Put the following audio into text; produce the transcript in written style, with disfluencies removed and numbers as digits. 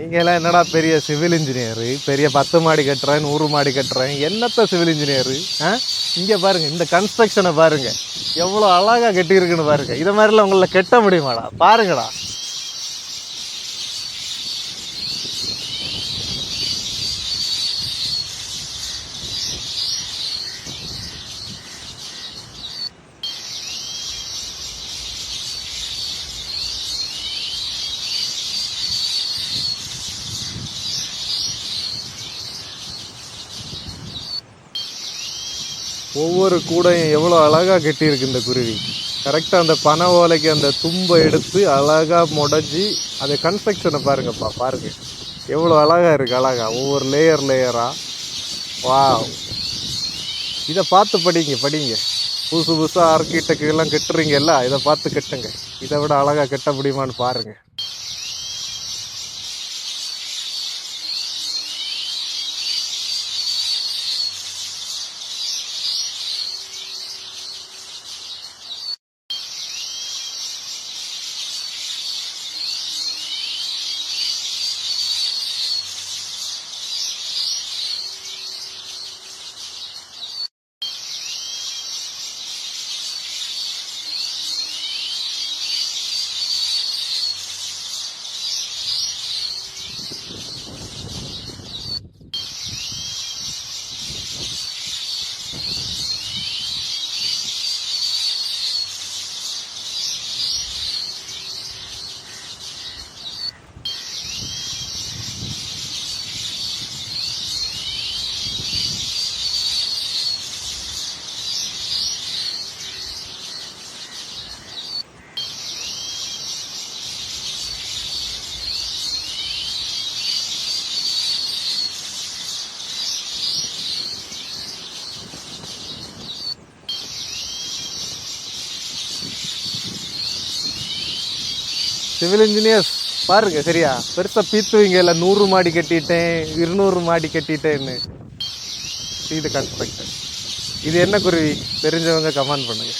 நீங்களாம் என்னடா பெரிய சிவில் இன்ஜினியரு, பெரிய 10 மாடி கட்டுறேன் 100 மாடி கட்டுறேன், என்னத்த சிவில் இன்ஜினியரு? இங்கே பாருங்க, இந்த கன்ஸ்ட்ரக்ஷனை பாருங்க, எவ்வளோ அழகாக கட்டியிருக்குன்னு பாருங்க. இதை மாதிரிலாம் உங்களை கட்ட முடியுமாடா? பாருங்கடா. ஒவ்வொரு கூடையும் எவ்வளோ அழகாக கட்டியிருக்கு இந்த குருவி. கரெக்டாக அந்த பனை ஓலைக்கு அந்த தும்பை எடுத்து அழகாக முடஞ்சி அதை கன்ஸ்ட்ரக்ஷனை பாருங்கப்பா, பாருங்கள் எவ்வளோ அழகாக இருக்குது. அழகாக ஒவ்வொரு லேயராக. வா, இதை பார்த்து படிங்க. புதுசாக ஆர்கிடெக்டெல்லாம் கட்டுறீங்கல்ல, இதை பார்த்து கட்டுங்க. இதை விட அழகாக கட்ட முடியுமான்னு பாருங்கள். சிவில் இன்ஜினியர்ஸ் பாருங்க, சரியா பெருசாக பீத்துவீங்க இல்லை 100 மாடி கட்டிட்டேன் 200 மாடி கட்டிட்டேன்னு. இது கன்ஸ்ட்ரக்ஷன். இது என்ன குருவி தெரிஞ்சவங்க கமெண்ட் பண்ணுங்க.